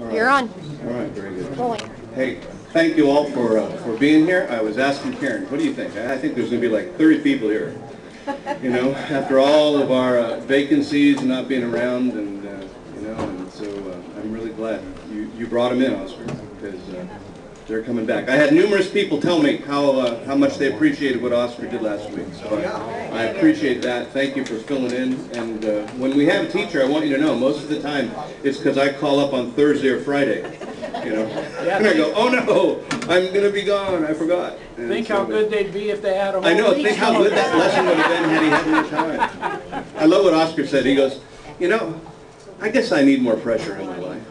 Right. You're on. All right, very good. Rolling. Hey, thank you all for being here. I was asking Karen, what do you think? I think there's going to be like 30 people here. You know, after all of our vacancies and not being around, and you know, and so I'm really glad you brought them in, Oscar, because they're coming back. I had numerous people tell me how much they appreciated what Oscar did last week. So I appreciate that. Thank you for filling in. And when we have a teacher, I want you to know, most of the time it's because I call up on Thursday or Friday. You know, and I go, oh no, I'm going to be gone. I forgot. And think so, how good they'd be if they had them. I know. Think how good that lesson would have been had he had more time. I love what Oscar said. He goes, you know, I guess I need more pressure in my life.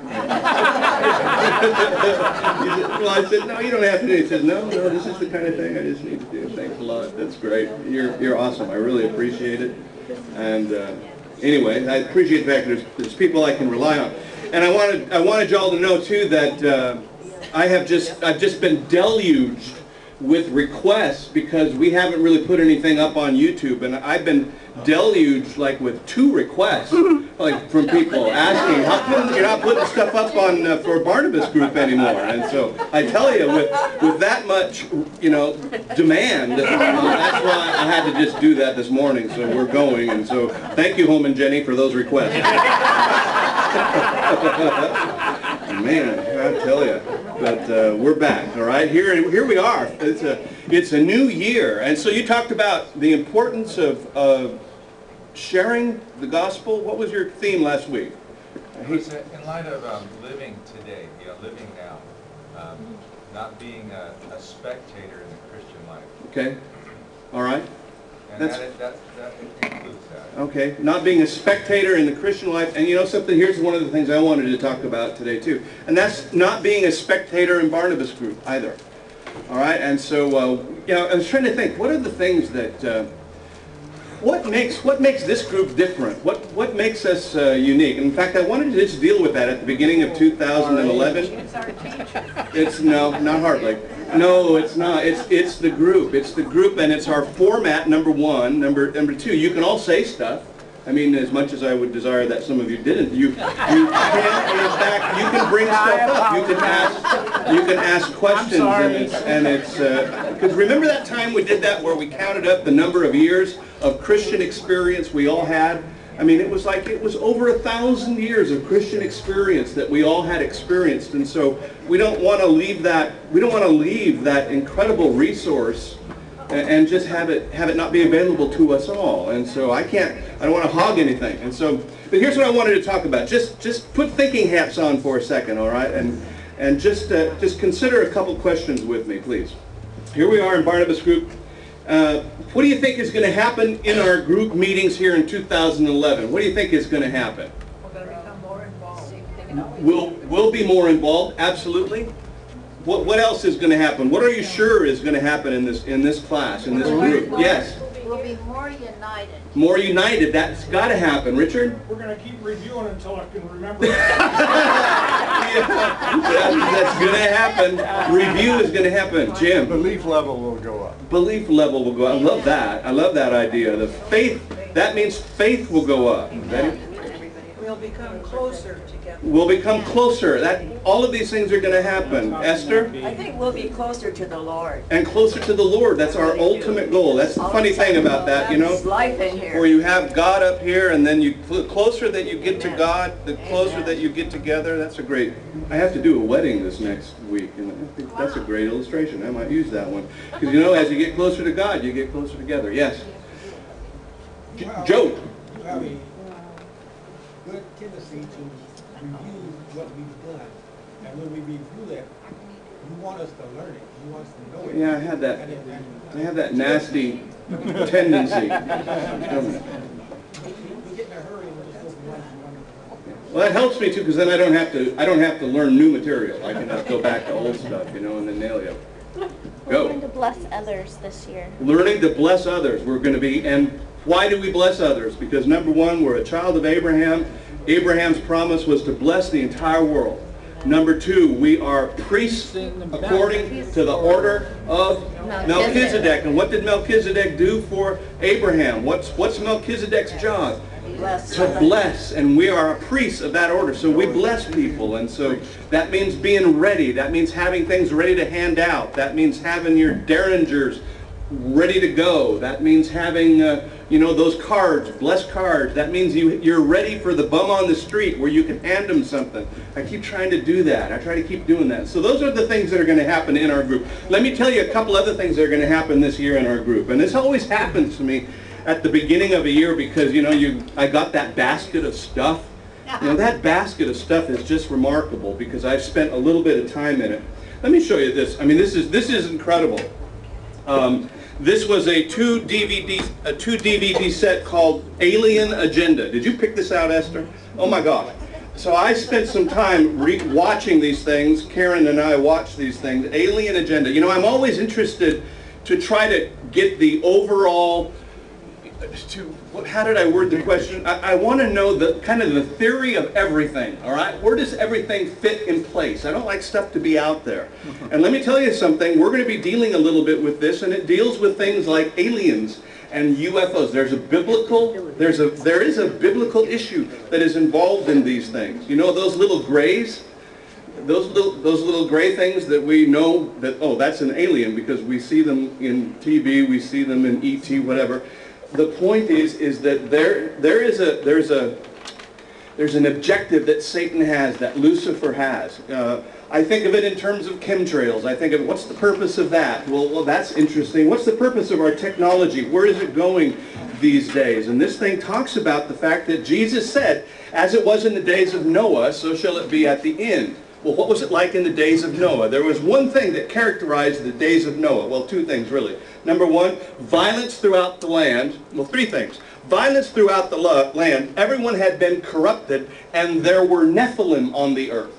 Well, I said, no, you don't have to do it. He says, no, this is the kind of thing I just need to do. Thanks a lot. That's great. You're awesome. I really appreciate it. And anyway, I appreciate the fact that there's people I can rely on. And I wanted y'all to know too that I've just been deluged with requests because we haven't really put anything up on YouTube, and I've been deluged like with 2 requests like from people asking how come you're not putting stuff up on for Barnabas Group anymore. And so I tell you, with that much, you know, demand, that's why I had to just do that this morning. So we're going, and so thank you, Home and Jenny, for those requests. Man, I tell you, but we're back. All right, here we are. It's a new year, and so you talked about the importance of sharing the gospel. What was your theme last week? It was in light of living today, you know, living now, not being a spectator in the Christian life. Okay, all right. And that includes that. Okay, not being a spectator in the Christian life. And you know something, here's one of the things I wanted to talk about today too. And that's not being a spectator in Barnabas Group either. All right, and so, you know, I was trying to think, what are the things that, what makes this group different? What makes us unique? In fact, I wanted to just deal with that at the beginning of 2011. It's our teacher. It's, no, not hardly. No, it's not. It's the group. It's the group, and it's our format, number one. Number 2, you can all say stuff. I mean, as much as I would desire that some of you didn't, you can, and in fact, you can bring stuff up. You can ask questions, and it's because remember that time we did that where we counted up the number of years of Christian experience we all had. I mean, it was over 1,000 years of Christian experience that we all had experienced, and so we don't want to leave that. We don't want to leave that incredible resource and just have it not be available to us all. And so I don't want to hog anything. And so, but here's what I wanted to talk about. Just put thinking hats on for a second, all right? And just consider a couple questions with me, please. Here we are in Barnabas Group. What do you think is going to happen in our group meetings here in 2011? What do you think is going to happen? We're going to become more involved. We'll be more involved, absolutely. What else is going to happen? What are you sure is going to happen in this class, in this group? Yes. We'll be more united. More united. That's got to happen. Richard? We're going to keep reviewing until I can remember. That's going to happen. Review is going to happen. Jim? Belief level will go up. Belief level will go up. I love that. I love that idea. The faith, that means faith will go up. Ready? We'll become closer together. We'll become closer. All of these things are going to happen. Esther? I think we'll be closer to the Lord. And closer to the Lord. That's our ultimate goal. That's the funny thing about that, you know? There's life in here. Where you have God up here, and then the closer that you get to God, the closer that you get together. That's a great. I have to do a wedding this next week, and I think that's a great illustration. I might use that one. Because, you know, as you get closer to God, you get closer together. Yes? Joe? Good tendency to review what we've done, and when we review that, you want us to learn it, you want us to know it. Yeah, I have that nasty tendency. We get in a hurry and we just go from one to one. Well, that helps me too, because then I don't have to learn new material. I can just go back to old stuff, you know, and then nail you. We're going to bless others this year. Learning to bless others. We're going to be, and why do we bless others? Because number one, we're a child of Abraham. Abraham's promise was to bless the entire world. Number two, we are priests according to the order of Melchizedek. And what did Melchizedek do for Abraham? What's Melchizedek's job? bless. To bless, and we are a priest of that order, so we bless people, and so that means being ready. That means having things ready to hand out. That means having your derringers ready to go. That means having, those cards, blessed cards. That means you're ready for the bum on the street where you can hand them something. I keep trying to do that. I try to keep doing that. So those are the things that are going to happen in our group. Let me tell you a couple other things that are going to happen this year in our group. And this always happens to me at the beginning of a year because, I got that basket of stuff. That basket of stuff is just remarkable because I've spent a little bit of time in it. Let me show you this. I mean, this is incredible. This was a two DVD set called Alien Agenda. Did you pick this out, Esther? Oh my gosh. So I spent some time watching these things. Karen and I watched these things. Alien Agenda. I'm always interested to try to get the overall, how did I word the question? I want to know the kind of the theory of everything, all right? Where does everything fit in place? I don't like stuff to be out there. And let me tell you something, we're going to be dealing a little bit with this, and it deals with things like aliens and UFOs. There is a biblical issue that is involved in these things. Those little grays? Those little gray things that we know that, oh, that's an alien because we see them in TV, we see them in ET, whatever. The point is that there's an objective that Satan has, that Lucifer has. I think of it in terms of chemtrails. I think of what's the purpose of that? Well, that's interesting. What's the purpose of our technology? Where is it going these days? And this thing talks about the fact that Jesus said, as it was in the days of Noah, so shall it be at the end. Well, what was it like in the days of Noah? There was one thing that characterized the days of Noah. Well, two things, really. Number one, violence throughout the land. Well, three things. Violence throughout the land. Everyone had been corrupted, and there were Nephilim on the earth.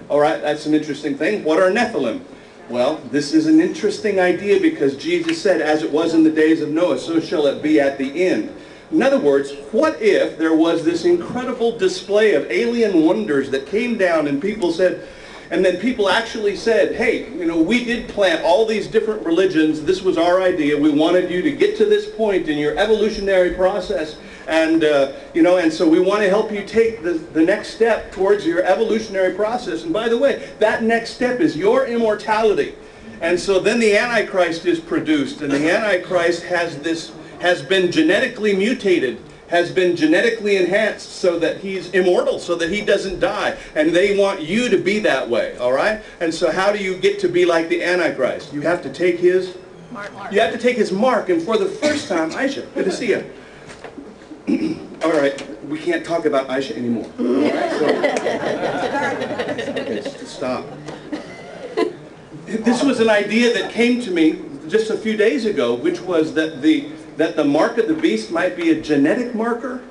All right, that's an interesting thing. What are Nephilim? Well, this is an interesting idea because Jesus said, as it was in the days of Noah, so shall it be at the end. In other words, what if there was this incredible display of alien wonders that came down and people said, and then people actually said, hey, we did plant all these different religions. This was our idea. We wanted you to get to this point in your evolutionary process. And, and so we want to help you take the next step towards your evolutionary process. And by the way, that next step is your immortality. And so then the Antichrist is produced. And the Antichrist has been genetically mutated, has been genetically enhanced so that he's immortal, so that he doesn't die. And they want you to be that way, all right? And so how do you get to be like the Antichrist? You have to take his mark. You have to take his mark. And for the first time, Aisha, good to see you. All right, we can't talk about Aisha anymore. All right, so, okay, stop. This was an idea that came to me just a few days ago, which was that the mark of the beast might be a genetic marker.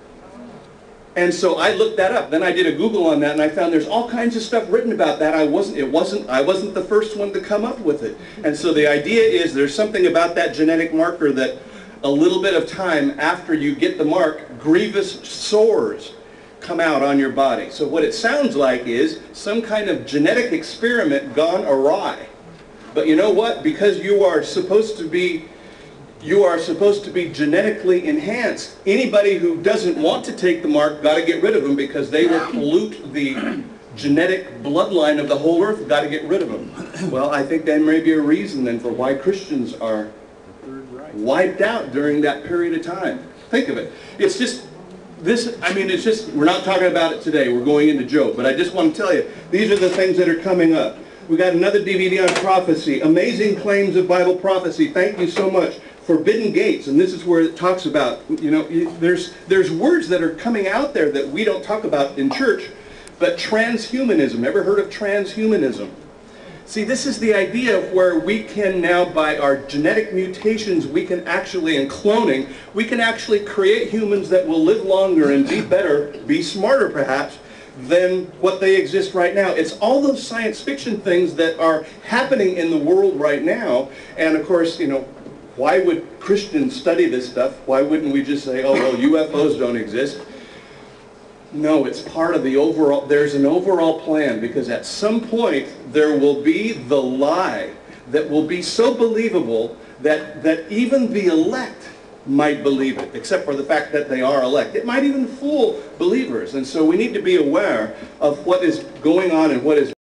And so I looked that up. Then I did a Google on that, and I found there's all kinds of stuff written about that. I wasn't the first one to come up with it. And so the idea is there's something about that genetic marker that a little bit of time after you get the mark, grievous sores come out on your body. So what it sounds like is some kind of genetic experiment gone awry. But you know what? Because you are supposed to be genetically enhanced. Anybody who doesn't want to take the mark, got to get rid of them because they will pollute the genetic bloodline of the whole earth. Got to get rid of them. Well, I think that may be a reason then for why Christians are wiped out during that period of time. Think of it. It's just this. I mean, it's just we're not talking about it today. We're going into Job, but I just want to tell you these are the things that are coming up. We got another DVD on prophecy. Amazing claims of Bible prophecy. Thank you so much. Forbidden gates, and this is where it talks about, there's words that are coming out there that we don't talk about in church, but transhumanism. Ever heard of transhumanism? See, this is the idea of where we can now, by our genetic mutations, we can actually, in cloning, we can actually create humans that will live longer and be better, be smarter perhaps, than what they exist right now. It's all those science fiction things that are happening in the world right now, and of course, why would Christians study this stuff? Why wouldn't we just say, oh, well, UFOs don't exist? No, it's part of the overall, there's an overall plan, because at some point there will be the lie that will be so believable that even the elect might believe it, except for the fact that they are elect. It might even fool believers. And so we need to be aware of what is going on and what is